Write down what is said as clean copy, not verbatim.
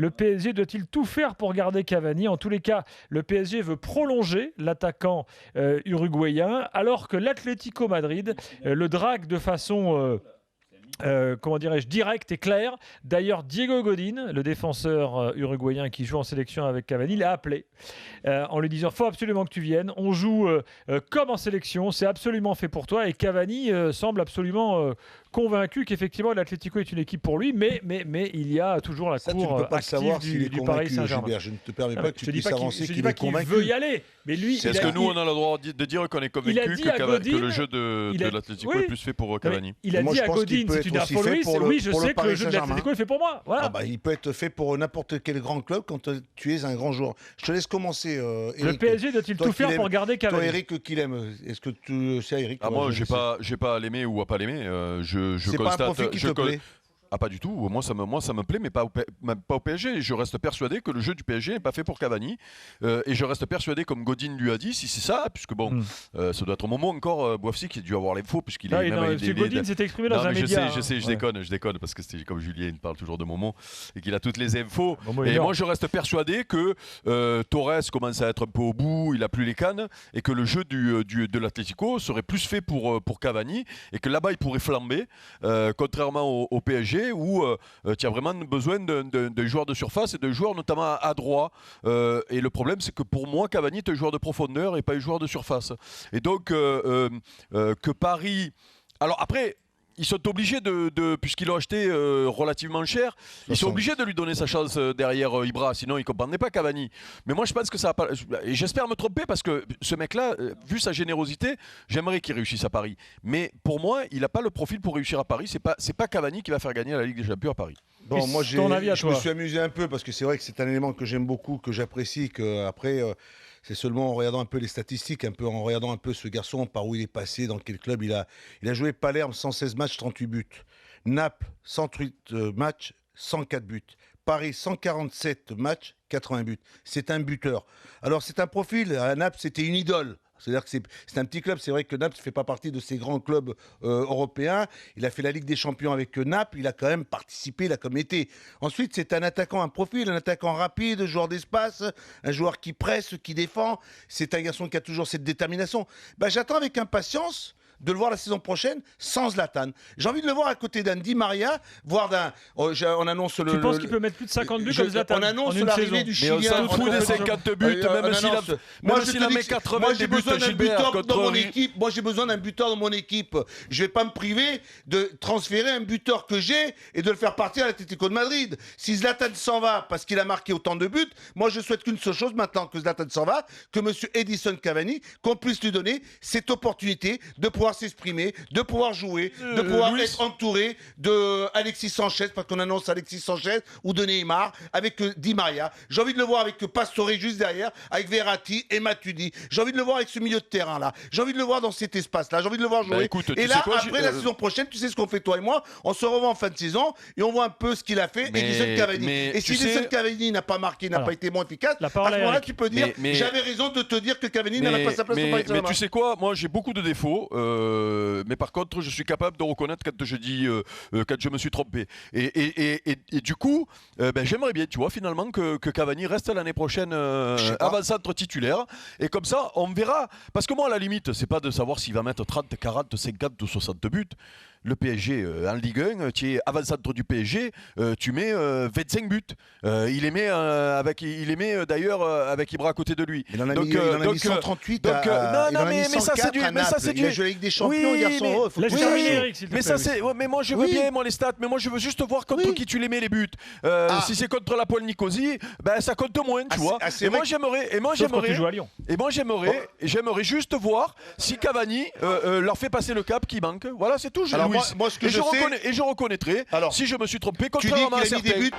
Le PSG doit-il tout faire pour garder Cavani? En tous les cas, le PSG veut prolonger l'attaquant uruguayen, alors que l'Atlético Madrid le drague de façon... comment dirais-je, direct et clair. D'ailleurs, Diego Godin, le défenseur uruguayen qui joue en sélection avec Cavani, l'a appelé en lui disant « Faut absolument que tu viennes, on joue comme en sélection, c'est absolument fait pour toi ». Et Cavani semble absolument convaincu qu'effectivement l'Atlético est une équipe pour lui, mais il y a toujours la cour active du Paris Saint-Germain. Je ne te permets pas que tu puisses avancer qu'il est convaincu. Je ne dis pas qu'il veut y aller, mais lui... Est-ce que nous, on a le droit de dire qu'on est convaincu que le jeu de l'Atlético est plus fait pour Cavani? Il a dit à Godin, si tu n'as pas Louis, oui, je sais que le jeu de l'Atlético est fait pour moi. Voilà. Il peut être fait pour n'importe quel grand club quand tu es un grand joueur. Je te laisse commencer, Eric. Le PSG doit-il tout faire pour garder Cavani? Toi, Eric, qui l'aime? Est-ce que tu sais, Eric? Moi, j'ai pas à l'aimer ou à pas l'aimer. Je constate. C'est pas un profil qui te plaît? Ah, pas du tout. Moi, ça me plaît, mais pas au PSG. Je reste persuadé que le jeu du PSG n'est pas fait pour Cavani. Et je reste persuadé, comme Godin lui a dit, si c'est ça, puisque bon, ça doit être au moment encore, Boafsi qui a dû avoir l'info, puisqu'il est même... Godin s'est exprimé dans un média. Je sais, je déconne, parce que c'est comme Julien, il parle toujours de Momo, et qu'il a toutes les infos. Et moi, je reste persuadé que Torres commence à être un peu au bout, il a plus les cannes, et que le jeu de l'Atlético serait plus fait pour Cavani, et que là-bas, il pourrait flamber, contrairement au PSG, où tu as vraiment besoin de joueurs de surface et de joueurs notamment à droit. Et le problème, c'est que pour moi, Cavani est un joueur de profondeur et pas un joueur de surface. Et donc, que Paris... Alors après... Ils sont obligés puisqu'ils l'ont acheté relativement cher, ils sont obligés de lui donner sa chance derrière Ibra, sinon il ne comprendrait pas Cavani. Mais moi je pense que ça va pas... Et j'espère me tromper parce que ce mec-là, vu sa générosité, j'aimerais qu'il réussisse à Paris. Mais pour moi, il n'a pas le profil pour réussir à Paris. C'est pas Cavani qui va faire gagner la Ligue des Champions à Paris. Bon, moi je me suis amusé un peu parce que c'est vrai que c'est un élément que j'aime beaucoup, que j'apprécie, qu'après... c'est seulement en regardant un peu les statistiques, en regardant un peu ce garçon, par où il est passé, dans quel club il a joué. Palerme, 116 matchs, 38 buts. Naples, 108 matchs, 104 buts. Paris, 147 matchs, 80 buts. C'est un buteur. Alors c'est un profil, à Naples c'était une idole. C'est-à-dire que c'est un petit club. C'est vrai que Naples ne fait pas partie de ces grands clubs européens. Il a fait la Ligue des Champions avec Naples. Il a quand même participé, il a comme été. Ensuite, c'est un attaquant, un profil, un attaquant rapide, joueur d'espace, un joueur qui presse, qui défend. C'est un garçon qui a toujours cette détermination. J'attends avec impatience de le voir la saison prochaine sans Zlatan. J'ai envie de le voir à côté d'un Di Maria, voire d'un... on annonce le... Tu penses qu'il peut mettre plus de 50 buts comme Zlatan? On annonce l'arrivée du Chilien. Mais on s'en fout des 50 buts, même s'il a mis 80 j'ai besoin d'un buteur dans mon équipe. Moi, j'ai besoin d'un buteur dans mon équipe. Je ne vais pas me priver de transférer un buteur que j'ai et de le faire partir à l'Atlético de Madrid. Si Zlatan s'en va parce qu'il a marqué autant de buts, moi, je souhaite qu'une seule chose maintenant que Zlatan s'en va, que M. Edison Cavani, qu'on puisse lui donner cette opportunité de pouvoir s'exprimer, de pouvoir jouer, de pouvoir être entouré de Alexis Sanchez, parce qu'on annonce Alexis Sanchez, ou de Neymar, avec Di Maria. J'ai envie de le voir avec Pastore juste derrière, avec Verratti et Matuidi. J'ai envie de le voir avec ce milieu de terrain-là. J'ai envie de le voir dans cet espace-là. J'ai envie de le voir jouer. Écoute, et là, après la saison prochaine, tu sais ce qu'on fait toi et moi, on se revoit en fin de saison et on voit un peu ce qu'il a fait, Edison Cavani. Et si Edison Cavani n'a pas marqué, n'a pas été bon efficace, à ce moment-là, tu peux dire, j'avais raison de te dire que Cavani n'avait pas sa place au Paris Saint-Germain. Mais tu sais quoi, moi j'ai beaucoup de défauts. Mais par contre, je suis capable de reconnaître quand je dis quand je me suis trompé. Et du coup, j'aimerais bien, tu vois, finalement, que Cavani reste l'année prochaine avant-centre titulaire. Et comme ça, on verra. Parce que moi, à la limite, c'est pas de savoir s'il va mettre 30, 40, 50 ou 60 buts. Le PSG en Ligue 1, tu es avant-centre du PSG, tu mets 25 buts. Il les met d'ailleurs avec Ibra à côté de lui. Il en a mis 138 mais ça c'est du... Il a joué avec des champions, garçon. Mais moi je veux bien les stats, mais moi je veux juste voir contre qui tu les mets les buts. Si c'est contre la Poel Nicosie, ça compte moins, tu vois. Et moi j'aimerais juste voir si Cavani leur fait passer le cap qui manque. Voilà, c'est tout. Moi, ce que je sais... Et je reconnaîtrai si je me suis trompé, contrairement à certains.